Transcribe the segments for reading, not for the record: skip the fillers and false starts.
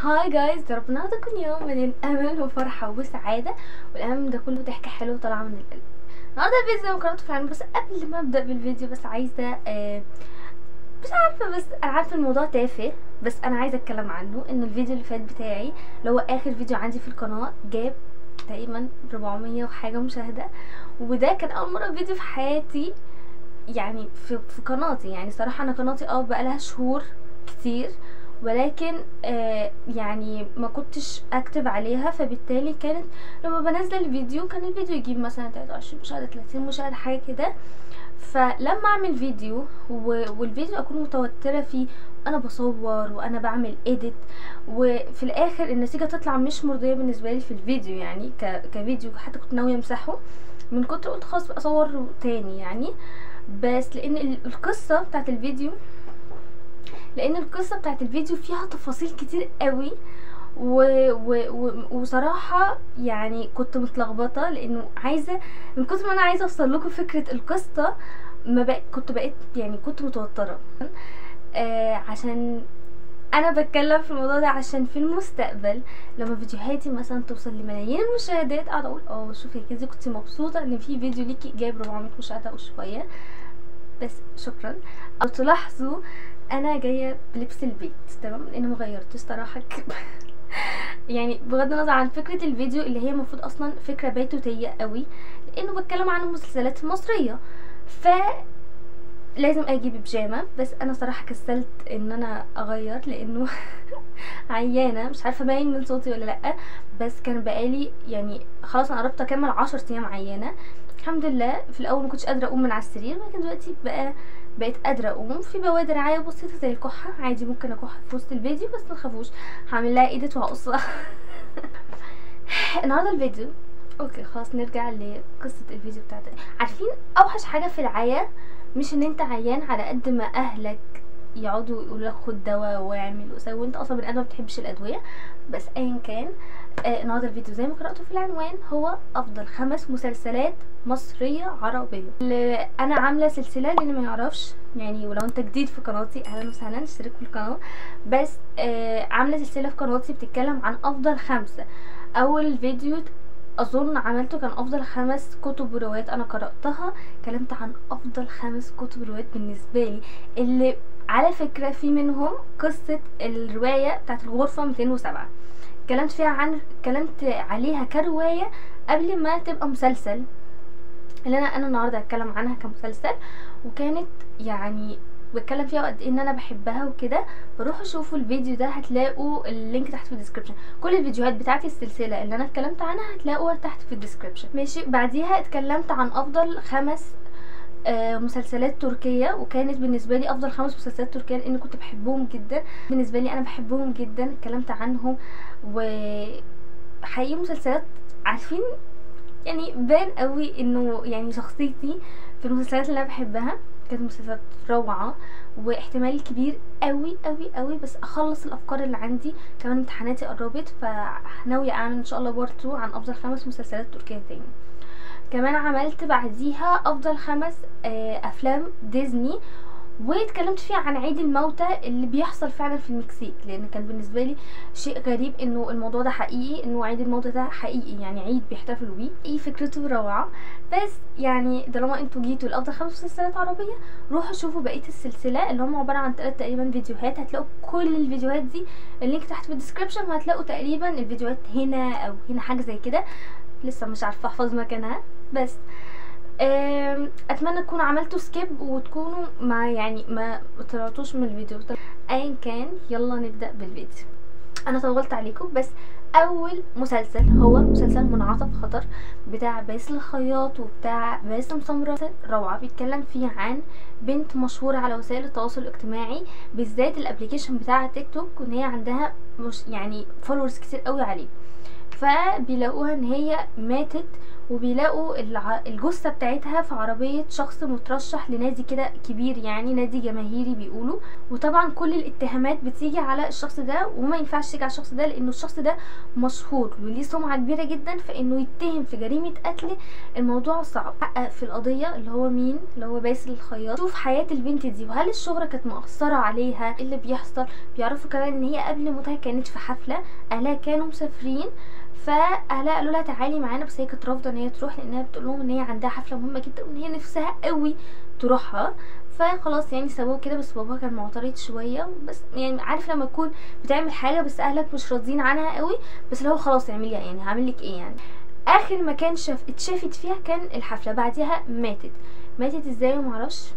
هاي جايز، يا رب النهارده يكون يوم مليان امل وفرحه وسعاده، والاهم ده كله ضحكه حلوه طالعه من القلب. النهارده الفيديو زي ما قررت في العنوان، بس قبل ما ابدا بالفيديو بس عايزه مش عارفه، بس انا عارفه الموضوع تافه، بس انا عايزه اتكلم عنه. ان الفيديو اللي فات بتاعي اللي هو اخر فيديو عندي في القناه جاب تقريبا 400 وحاجه مشاهده، وده كان اول مره فيديو في حياتي يعني في قناتي. يعني صراحه انا قناتي بقالها شهور كتير، ولكن يعني ما كنتش اكتب عليها، فبالتالي كانت لما بنزل الفيديو كان الفيديو يجيب مثلا 23 مشاهده 30 مشاهده حاجه كده. فلما اعمل فيديو والفيديو اكون متوتره فيه، انا بصور وانا بعمل اديت، وفي الاخر النتيجه تطلع مش مرضيه بالنسبه لي في الفيديو، يعني كفيديو حتى كنت ناويه امسحه من كتر، قلت خلاص بقى اصوره تاني يعني. بس لان القصه بتاعت الفيديو فيها تفاصيل كتير قوي، وصراحة يعني كنت متلخبطة، لانه عايزة من كتر ما انا عايزة اوصل لكم فكرة القصة، ما بقى كنت بقيت يعني كنت متوترة. عشان انا بتكلم في الموضوع ده عشان في المستقبل لما فيديوهاتي مثلا توصل لملايين المشاهدات اقعد اقول شوفي يا كنزي كنت مبسوطة ان في فيديو ليكي جايب 400 مشاهدة وشوية، بس شكرا. او تلاحظوا انا جايه بلبس البيت تمام، لان مغيرتش صراحه يعني بغض النظر عن فكره الفيديو اللي هي المفروض اصلا فكره بيتوتيه قوي، لانه بتكلم عن المسلسلات المصريه، ف لازم اجيب بيجامه. بس انا صراحه كسلت ان انا اغير لانه عيانه، مش عارفه باين من صوتي ولا لا، بس كان بقالي يعني خلاص انا قربت اكمل 10 ايام عيانه. الحمد لله في الاول ما كنتش قادره اقوم من على السرير، لكن دلوقتي بقيت قادره اقوم. في بوادر عاديه بسيطه زي الكحه، عادي ممكن اكح في وسط الفيديو، بس ما تخافوش هعمل لها ايديت وهقصها النهارده الفيديو اوكي خلاص نرجع لقصه الفيديو بتاعتي. عارفين اوحش حاجه في العيا مش ان انت عيان، على قد ما اهلك يقعدوا يقولوا لك خد دواء واعمل وسوي، وانت اصلا بني ادم ما بتحبش الادويه. بس ايا كان، النهارده الفيديو زي ما قرأته في العنوان هو افضل 5 مسلسلات مصريه عربيه. اللي انا عامله سلسله للي ما يعرفش يعني، ولو انت جديد في قناتي اهلا وسهلا اشترك في القناه. بس عامله سلسله في قناتي بتتكلم عن افضل 5. اول فيديو اظن عملته كان افضل 5 كتب وروايات انا قرأتها، اتكلمت عن افضل 5 كتب وروايات بالنسبه لي، اللي على فكره في منهم قصه الروايه بتاعت الغرفه 207 اتكلمت عليها كروايه قبل ما تبقى مسلسل، اللي انا النهارده هتكلم عنها كمسلسل. وكانت يعني بتكلم فيها قد ايه ان انا بحبها وكده. فروحوا شوفوا الفيديو ده، هتلاقوا اللينك تحت في الديسكربشن. كل الفيديوهات بتاعتي السلسله اللي انا اتكلمت عنها هتلاقوها تحت في الديسكربشن ماشي. بعديها اتكلمت عن افضل 5 مسلسلات تركية، وكانت بالنسبة لي افضل 5 مسلسلات تركية لان كنت بحبهم جدا. بالنسبة لي انا بحبهم جدا، اتكلمت عنهم. وحقيقي مسلسلات، عارفين يعني بان قوي انه يعني شخصيتي في المسلسلات اللي انا بحبها كانت مسلسلات روعة، واحتمال كبير قوي قوي قوي بس اخلص الافكار اللي عندي. كمان امتحاناتي قربت، فناوية اعمل ان شاء الله بارت 2 عن افضل 5 مسلسلات تركية تاني. كمان عملت بعديها افضل 5 افلام ديزني، واتكلمت فيها عن عيد الموتى اللي بيحصل فعلا في المكسيك، لان كان بالنسبه لي شيء غريب انه الموضوع ده حقيقي، انه عيد الموتى ده حقيقي يعني عيد بيحتفلوا بيه. ايه فكرته روعه. بس يعني طالما انتوا جيتوا لافضل 5 مسلسلات عربيه، روحوا شوفوا بقيه السلسله اللي هم عباره عن 3 تقريبا فيديوهات. هتلاقوا كل الفيديوهات دي اللينك تحت في الديسكربشن، وهتلاقوا تقريبا الفيديوهات هنا او هنا حاجه زي كده، لسه مش عارفه احفظ مكانها. بس اتمنى تكونوا عملتوا سكيب وتكونوا ما طلعتوش من الفيديو. ايا كان يلا نبدا بالفيديو. انا طولت عليكم، بس اول مسلسل هو مسلسل منعطف خطر بتاع باسل الخياط وبتاع باسم سمرة. روعه، بيتكلم فيه عن بنت مشهوره على وسائل التواصل الاجتماعي، بالذات الابليكيشن بتاع تيك توك، وان هي عندها مش يعني فولورز كتير قوي عليه. فبيلاقوها ان هي ماتت وبيلاقوا الجثه بتاعتها في عربيه شخص مترشح لنادي كده كبير، يعني نادي جماهيري بيقولوا. وطبعا كل الاتهامات بتيجي على الشخص ده، وما ينفعش تيجي على الشخص ده لانه الشخص ده مشهور وليه سمعه كبيره جدا، فانه يتهم في جريمه قتل الموضوع صعب. حقق في القضيه اللي هو مين، اللي هو باسل الخياط، شوف حياه البنت دي وهل الشهره كانت مأثره عليها، ايه اللي بيحصل. بيعرفوا كمان ان هي قبل موتها كانت في حفله، اهلها كانوا مسافرين، فاهلها قالوا لها تعالي معانا، بس هي كانت رافضه ان هي تروح لانها بتقول لهم ان هي عندها حفله مهمه جدا وان هي نفسها قوي تروحها. فخلاص يعني سابوه كده، بس باباها كان معترض شويه، بس يعني عارف لما تكون بتعمل حاجه بس اهلك مش راضيين عنها قوي، بس اللي هو خلاص اعمليها، يعني هعمل لك ايه يعني. اخر مكان اتشافت فيها كان الحفله، بعديها ماتت ازاي ومعرفش.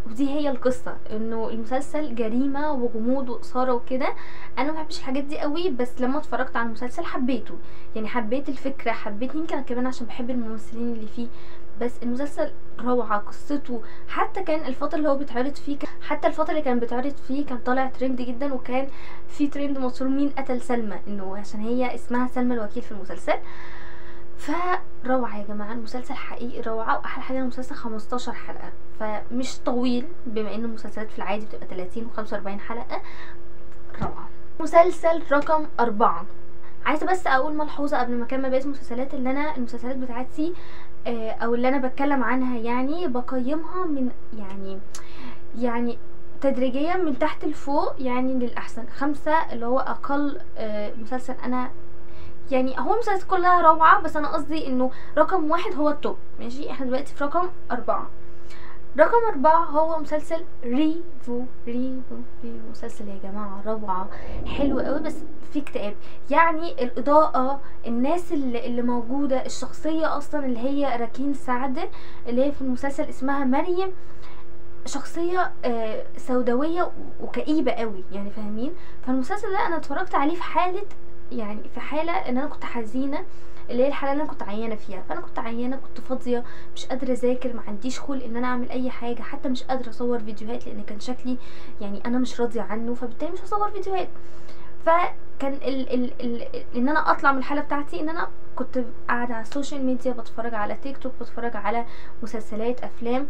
ودي هي القصه، انه المسلسل جريمه وغموض واثاره وكده. انا ما بحبش الحاجات دي قوي، بس لما اتفرجت على المسلسل حبيته، يعني حبيت الفكره، حبيت يمكن كمان عشان بحب الممثلين اللي فيه. بس المسلسل روعه، قصته حتى كان الفتره اللي هو بيتعرض فيه، حتى الفتره اللي كان بيتعرض فيه كان طالع ترند جدا، وكان في ترند مشهور مين قتل سلمى، انه عشان هي اسمها سلمى الوكيل في المسلسل. فروعه يا جماعه، المسلسل حقيقي روعه. واحلى حاجه المسلسل 15 حلقه، فمش طويل، بما ان المسلسلات في العادي بتبقى 30 و45 حلقه. روعه. مسلسل رقم 4، عايزه بس اقول ملحوظه قبل ما اكمل باقي المسلسلات، اللي انا المسلسلات بتاعتي او اللي انا بتكلم عنها يعني بقيمها من يعني تدريجيا من تحت لفوق، يعني للاحسن. 5 اللي هو اقل مسلسل انا يعني، هو المسلسلات كلها روعه، بس انا قصدي انه رقم 1 هو التوب. ماشي، احنا دلوقتي في رقم 4. رقم 4 هو مسلسل ريفو. مسلسل يا جماعة روعة، حلو قوي، بس في اكتئاب. يعني الإضاءة، الناس اللي موجودة، الشخصية أصلا اللي هي راكين سعد اللي هي في المسلسل اسمها مريم، شخصية سوداوية وكئيبة قوي، يعني فاهمين. فالمسلسل ده أنا اتفرجت عليه في حالة، يعني في حالة ان انا كنت حزينة، اللي هي الحاله اللي انا كنت عيانه فيها. فانا كنت عيانه، كنت فاضيه، مش قادره اذاكر، ما عنديش خلق ان انا اعمل اي حاجه، حتى مش قادره اصور فيديوهات لان كان شكلي يعني انا مش راضيه عنه، فبالتالي مش هصور فيديوهات. فكان ان انا اطلع من الحاله بتاعتي ان انا كنت قاعده على السوشيال ميديا، بتفرج على تيك توك، بتفرج على مسلسلات، افلام،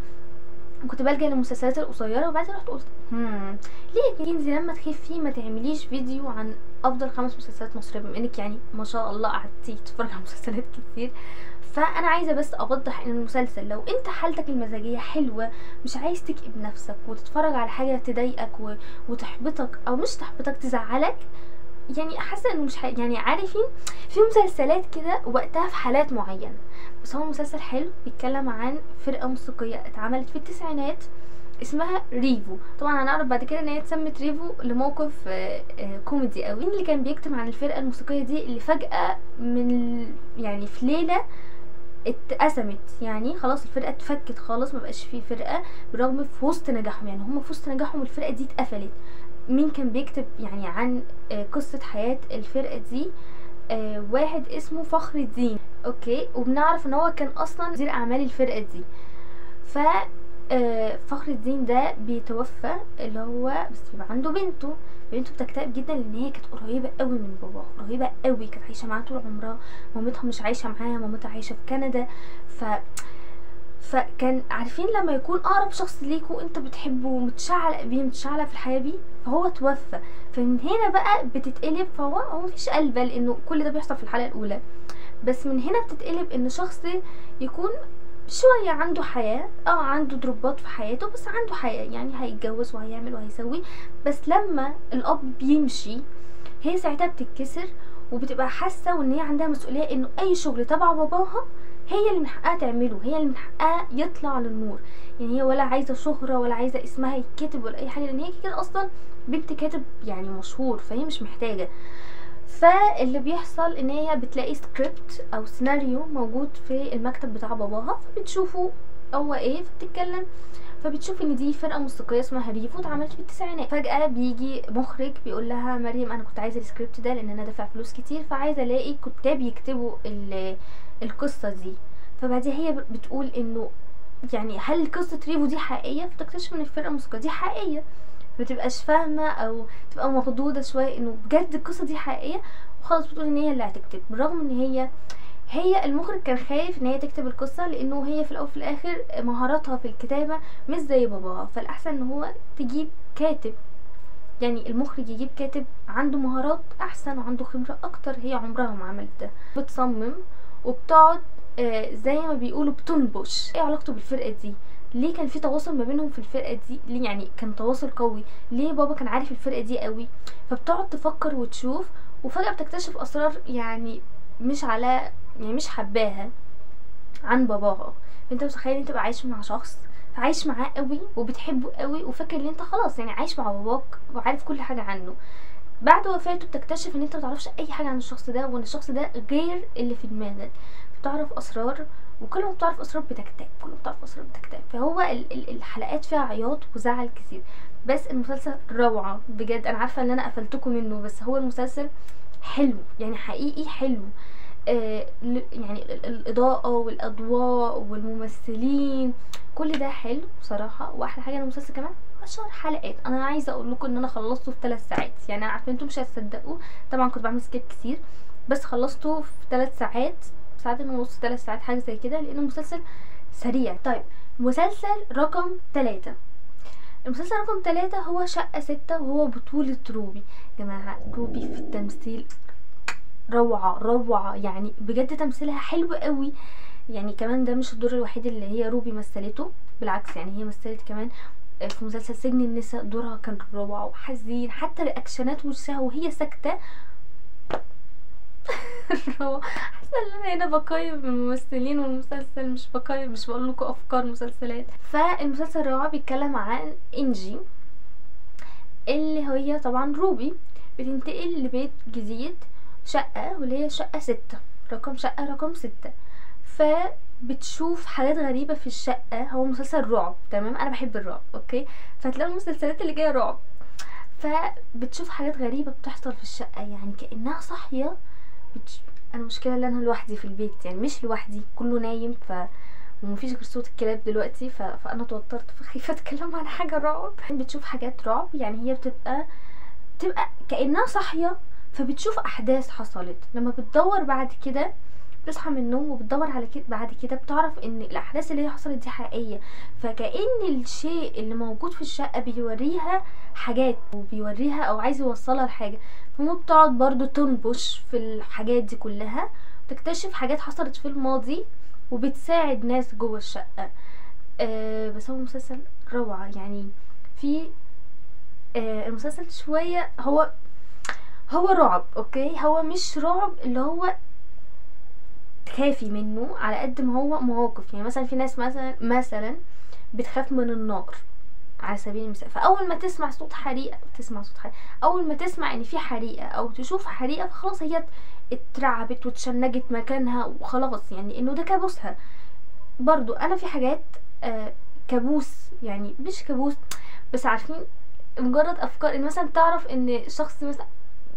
كنت بلجأ للمسلسلات القصيره. وبعدين رحت قلت ليه يا كنزي لما تخفي ما تعمليش فيديو عن افضل 5 مسلسلات مصريه، بما انك يعني ما شاء الله قعدتي تتفرجي على مسلسلات كتير. فانا عايزه بس اوضح ان المسلسل لو انت حالتك المزاجيه حلوه، مش عايز تكئب نفسك وتتفرج على حاجه تضايقك وتحبطك، او مش تحبطك، تزعلك، يعني حاسه انه مش يعني عارفين في مسلسلات كده وقتها في حالات معينه. بس هو مسلسل حلو، بيتكلم عن فرقه موسيقيه اتعملت في التسعينات اسمها ريفو. طبعا هنعرف بعد كده ان هي اتسمت ريفو لموقف كوميدي قوي. اللي كان بيكتب عن الفرقه الموسيقيه دي اللي فجاه من يعني في ليله اتقسمت، يعني خلاص الفرقه اتفكت خالص، ما بقاش فيه فرقه، بالرغم في وسط نجاحهم، يعني هم في وسط نجاحهم الفرقه دي اتقفلت. مين كان بيكتب يعني عن قصه حياه الفرقه دي؟ واحد اسمه فخر الدين، اوكي، وبنعرف ان هو كان اصلا مدير اعمال الفرقه دي. ف فخر الدين ده بيتوفى، اللي هو بس بيبقى عنده بنته بتكتئب جدا لان هي كانت قريبه قوي من باباها، قريبه قوي، كانت عايشه معاه طول عمرها. مامتها مش عايشه معاها، مامتها عايشه في كندا. فكان عارفين لما يكون اقرب شخص ليكوا انت بتحبه ومتشعلق بيه، متشعلق في الحياه بيه، فهو توفى. فمن هنا بقى بتتقلب، فهو مفيش قلبه لانه كل ده بيحصل في الحلقه الاولى، بس من هنا بتتقلب ان شخص يكون شوية عنده حياة، عنده ضربات في حياته، بس عنده حياة، يعني هيتجوز وهيعمل وهيسوي. بس لما الاب بيمشي هي ساعتها بتتكسر، وبتبقى حاسة وان هي عندها مسؤولية انه اي شغل تبع باباها هي اللي من حقها تعمله، هي اللي من حقها يطلع للنور. يعني هي ولا عايزة شهرة ولا عايزة اسمها يتكتب ولا اي حاجة، لان هي كده اصلا بنت كاتب يعني مشهور، فهي مش محتاجة. فاللي بيحصل ان هي بتلاقي سكريبت او سيناريو موجود في المكتب بتاع باباها، فبتشوفه هو ايه، فبتتكلم، فبتشوف ان دي فرقه موسيقيه اسمها ريفو اتعملت في التسعينات. فجاه بيجي مخرج بيقول لها مريم انا كنت عايزه السكريبت ده لان انا دافع فلوس كتير، فعايزه الاقي كتاب يكتبوا القصه دي. فبعدها هي بتقول انه يعني هل قصه ريفو دي حقيقيه؟ فتكتشف ان الفرقه الموسيقيه دي حقيقيه، متبقاش فاهمه او تبقى مخضوضه شويه انه بجد القصه دي حقيقيه، وخلاص بتقول ان هي اللي هتكتب، بالرغم ان هي المخرج كان خايف ان هي تكتب القصه، لانه هي في الاول وفي الاخر مهاراتها في الكتابه مش زي باباها، فالاحسن ان هو تجيب كاتب، يعني المخرج يجيب كاتب عنده مهارات احسن وعنده خبره اكتر. هي عمرها ما عملت ده، بتصمم وبتقعد زي ما بيقولوا بتنبش ايه علاقته بالفرقه دي، ليه كان في تواصل ما بينهم في الفرقه دي، ليه يعني كان تواصل قوي، ليه بابا كان عارف الفرقه دي قوي. فبتقعد تفكر وتشوف، وفجاه بتكتشف اسرار يعني مش على يعني مش حباها عن باباها. انت متخيل انت تبقى عايش مع شخص عايش معاه قوي وبتحبه قوي وفاكر ان انت خلاص يعني عايش مع باباك وعارف كل حاجه عنه، بعد وفاته بتكتشف ان انت متعرفش اي حاجه عن الشخص ده، وان الشخص ده غير اللي في دماغك، بتعرف اسرار، وكل ما بتعرف اسرار بتكتئب، كل ما بتعرف اسرار بتكتئب. فهو الحلقات فيها عياط وزعل كتير، بس المسلسل روعه بجد. انا عارفه ان انا قفلتكم منه، بس هو المسلسل حلو يعني حقيقي حلو. يعني الاضاءه والاضواء والممثلين كل ده حلو بصراحه. واحلى حاجه ان المسلسل كمان 10 حلقات. انا عايزه اقول لكم ان انا خلصته في 3 ساعات، يعني انا عارفه انتم مش هتصدقوا، طبعا كنت بعمل سكيب كتير، بس خلصته في 3 ساعات، ساعتين ونص 3 ساعات حاجه زي كده، لانه مسلسل سريع. طيب مسلسل رقم 3. المسلسل رقم 3 هو شقة 6، وهو بطولة روبي. جماعة روبي في التمثيل روعة روعة، يعني بجد تمثيلها حلو قوي. يعني كمان ده مش الدور الوحيد اللي هي روبي مثلته، بالعكس يعني هي مثلت كمان في مسلسل سجن النساء، دورها كان روعة وحزين، حتى رياكشنات وشها وهي ساكتة روعة. حاسة ان انا هنا بقيم الممثلين والمسلسل، مش بقيم، مش بقول لكم افكار مسلسلات. فالمسلسل روعة، بيتكلم عن انجي اللي هي طبعا روبي بتنتقل لبيت جديد، شقة، واللي هي شقة 6، شقة رقم 6. فبتشوف حاجات غريبة في الشقة. هو مسلسل رعب، تمام، انا بحب الرعب، اوكي، فهتلاقوا المسلسلات اللي جاية رعب. فبتشوف حاجات غريبة بتحصل في الشقة، يعني كأنها صاحية. انا المشكلة ان انا لوحدي في البيت، يعني مش لوحدي، كله نايم، ومفيش غير صوت الكلاب دلوقتي، فانا توترت، فخايفه اتكلم عن حاجه رعب. بتشوف حاجات رعب، يعني هي بتبقى كأنها صاحيه، فبتشوف احداث حصلت. لما بتدور بعد كده بتصحى من النوم وبتدور على كده، بعد كده بتعرف ان الاحداث اللي هي حصلت دي حقيقيه. فكأن الشيء اللي موجود في الشقه بيوريها حاجات، وبيوريها او عايز يوصلها لحاجه. فما بتقعد برضو تنبش في الحاجات دي كلها، تكتشف حاجات حصلت في الماضي، وبتساعد ناس جوه الشقة. بس هو مسلسل روعة يعني. في المسلسل شوية هو رعب، اوكي، هو مش رعب اللي هو تخافي منه، على قد ما هو مواقف. يعني مثلا في ناس مثلا بتخاف من النار على سبيل المثال، فاول ما تسمع صوت حريقه، اول ما تسمع ان في حريقه او تشوف حريقه، فخلاص هي اترعبت واتشنجت مكانها وخلاص، يعني انه ده كابوسها. برضو انا في حاجات كابوس، يعني مش كابوس، بس عارفين مجرد افكار، ان مثلا تعرف ان شخص مثلا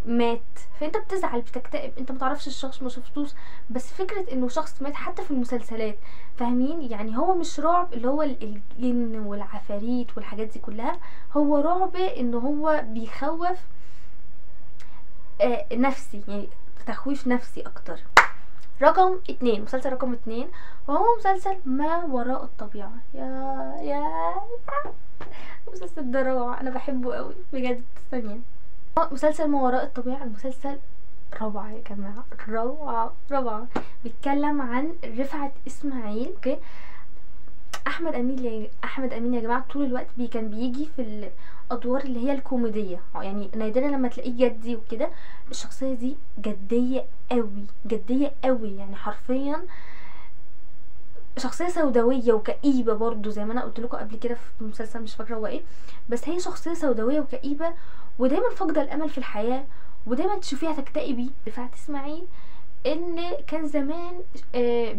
مات، فانت بتزعل بتكتئب، انت متعرفش الشخص، ما شفتوش، بس فكرة انه شخص مات حتى في المسلسلات، فاهمين؟ يعني هو مش رعب اللي هو الجن والعفاريت والحاجات دي كلها، هو رعب انه هو بيخوف نفسي، يعني تخويف نفسي اكتر. رقم 2، مسلسل رقم 2، وهو مسلسل ما وراء الطبيعة. يا المسلسل ده روعة، انا بحبه قوي بجد. ثانية، مسلسل ما وراء الطبيعة، المسلسل روعة يا جماعة، روعة. بيتكلم عن رفعت اسماعيل، اوكي. احمد امين يا جماعة طول الوقت كان بيجي في الادوار اللي هي الكوميدية، يعني نادرا لما تلاقيه جدي وكده. الشخصية دي جدية قوي، يعني حرفيا شخصيه سوداويه وكئيبه برضو، زي ما انا قلت لكم قبل كده في مسلسل مش فاكره هو ايه، بس هي شخصيه سوداويه وكئيبه، ودايما فاقده الامل في الحياه، ودايما تشوفيها تكتئبي. رفعت اسماعيل ان كان زمان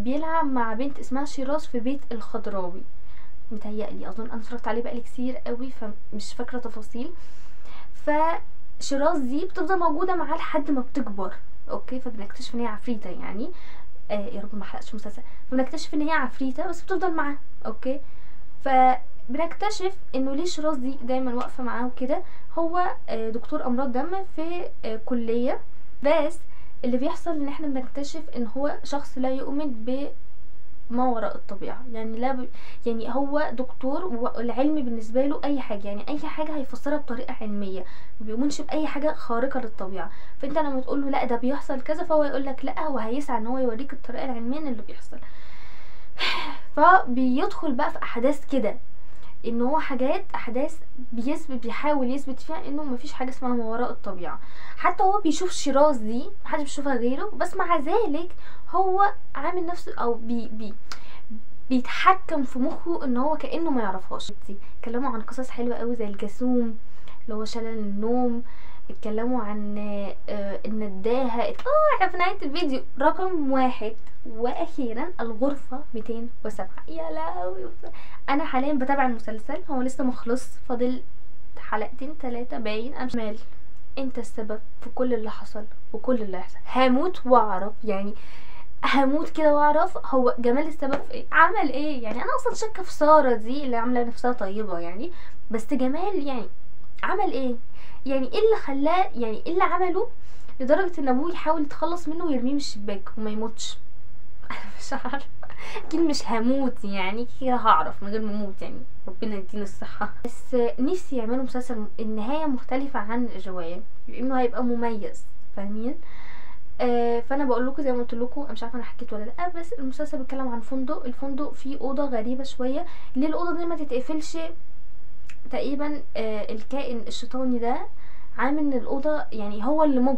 بيلعب مع بنت اسمها شيراز في بيت الخضراوي، متهيألي، اظن انا اتفرجت عليه بقالي كتير قوي فمش فاكره تفاصيل. فشيراز دي بتفضل موجوده معاه لحد ما بتكبر، اوكي. فبنكتشف ان هي عفريته، يعني يا رب ما احرقش مسلسل. فبنكتشف ان هي عفريته بس بتفضل معاه، اوكي. فبنكتشف انه ليه شيراز دي دايما واقفه معاه وكده. هو دكتور امراض دم في كليه، بس اللي بيحصل ان احنا بنكتشف ان هو شخص لا يؤمن ما وراء الطبيعة. يعني يعني هو دكتور والعلم بالنسبة له اي حاجة، يعني اي حاجة هيفسرها بطريقة علمية، ما بيؤمنش باي حاجة خارقة للطبيعة. فانت لما تقول له لا ده بيحصل كذا، فهو يقول لك لا، هو هيسعى ان هو يوريك الطريقة العلمية اللي بيحصل. فبيدخل بقى في احداث كده، ان هو احداث بيحاول يثبت فيها انه مفيش حاجه اسمها ما وراء الطبيعه. حتى هو بيشوف شيراز دي محدش بيشوفها غيره، بس مع ذلك هو عامل نفسه او بيتحكم في مخه ان هو كانه ما يعرفهاش. اتكلموا عن قصص حلوه قوي زي الجاسوم اللي هو شلل النوم، اتكلموا عن النداهه. في نهايه الفيديو رقم 1 واخيرا الغرفه 207. يا لهوي، انا حاليا بتابع المسلسل، هو لسه مخلص، فاضل حلقتين 3 باين. انا مش مال، انت السبب في كل اللي حصل وكل اللي هيحصل. هموت واعرف، يعني هموت كده واعرف هو جمال السبب في ايه، عمل ايه. يعني انا اصلا شاكه في ساره دي اللي عامله نفسها طيبه يعني، بس جمال يعني عمل ايه؟ يعني ايه اللي خلاه، يعني ايه اللي عمله لدرجه ان ابوه يحاول يتخلص منه ويرميه من الشباك وما يموتش؟ انا مش عارفه، اكيد مش هموت يعني، كده هعرف من غير ما اموت يعني، ربنا يديني الصحه. بس نفسي يعملوا مسلسل النهايه مختلفه عن الروايه، لانه هيبقى مميز، فاهمين؟ فانا بقول لكم زي ما قلت لكم، مش عارفه انا حكيت ولا لا، بس المسلسل بيتكلم عن فندق. الفندق فيه اوضه غريبه شويه، ليه الاوضه دي ما تتقفلش؟ تقريبا الكائن الشيطاني ده عامل ان الاوضه، يعني هو اللي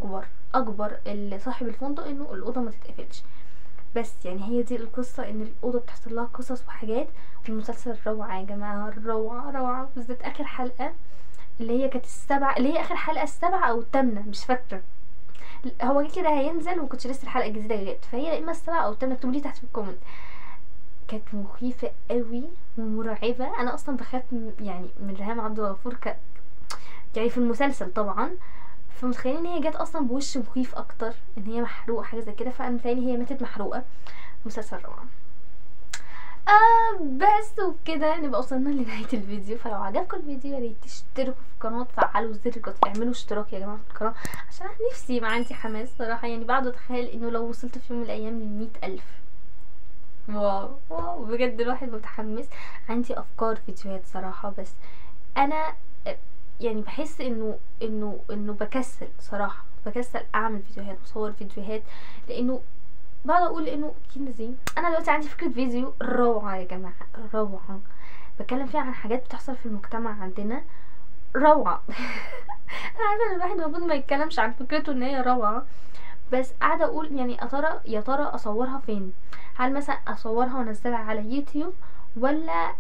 اجبر صاحب الفندق انه الاوضه ما تتقفلش. بس يعني هي دي القصه، ان الاوضه بتحصل لها قصص وحاجات. والمسلسل روعه يا جماعه، روعه بالذات اخر حلقه اللي هي كانت السبعة، اللي هي اخر حلقه السبعة او الثامنه مش فاكره. هو كده هينزل وكنتش لسه الحلقه الجديده جت، فهي يا اما السبعة او الثامنه، اكتبوا لي تحت في الكومنت. كانت مخيفه قوي ومرعبه. انا اصلا بخاف يعني من ريهام عبد الغفور يعني في المسلسل طبعا. فمتخيلين ان هي جت اصلا بوش مخيف اكتر، ان هي محروقه حاجه زي كده، فانا متهيألي هي ماتت محروقه. مسلسل روعه. بس وبكده نبقى وصلنا لنهايه الفيديو. فلو عجبكم الفيديو يا ريت تشتركوا في القناه وتفعلوا زر الجرس، اعملوا اشتراك يا جماعه في القناه، عشان انا نفسي ما عندي حماس صراحه. يعني بعد اتخيل انه لو وصلت في يوم من الايام ل100,000، واو بجد الواحد متحمس. عندي افكار فيديوهات صراحه، بس انا يعني بحس انه بكسل صراحه، بكسل اعمل فيديوهات واصور فيديوهات، لانه بقعد اقول انه كنزي. انا دلوقتي عندي فكره فيديو روعه يا جماعه، روعه، بتكلم فيها عن حاجات بتحصل في المجتمع عندنا، روعه. انا عارفه ان الواحد المفروض ما يتكلمش عن فكرته ان هي روعه، بس قاعده اقول يعني يا ترى اصورها فين؟ هل مثلا اصورها وانزلها على يوتيوب، ولا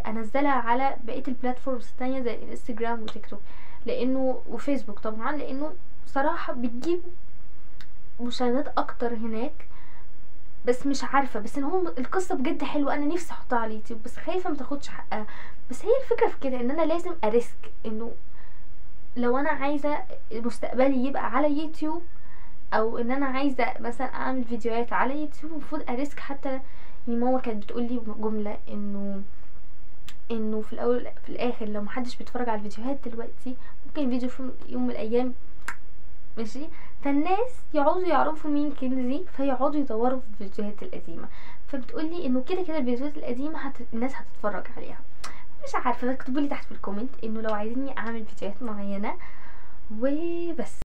انزلها على بقيه البلاتفورمز التانية زي الانستجرام وتيك توك، لانه وفيسبوك طبعا، لانه صراحه بتجيب مشاهدات اكتر هناك. بس مش عارفه، بس ان هو القصه بجد حلوه، انا نفسي احطها على اليوتيوب، بس خايفه ما تاخدش حقها. بس هي الفكره في كده، ان انا لازم اريسك، انه لو انا عايزه مستقبلي يبقى على يوتيوب، او ان انا عايزه مثلا اعمل فيديوهات على يوتيوب، المفروض اريسك. حتى يعني ماما كانت بتقولي جمله، انه في الاول في الاخر لو محدش بيتفرج على الفيديوهات دلوقتي، ممكن فيديو في يوم من الايام ماشي، فالناس يقعدوا يعرفوا مين كنزي، فيقعدوا يدوروا في الفيديوهات القديمه. فبتقولي انه كده الفيديوهات القديمه الناس هتتفرج عليها. مش عارفه، اكتبوا لي تحت في الكومنت انه لو عايزيني اعمل فيديوهات معينه. وبس.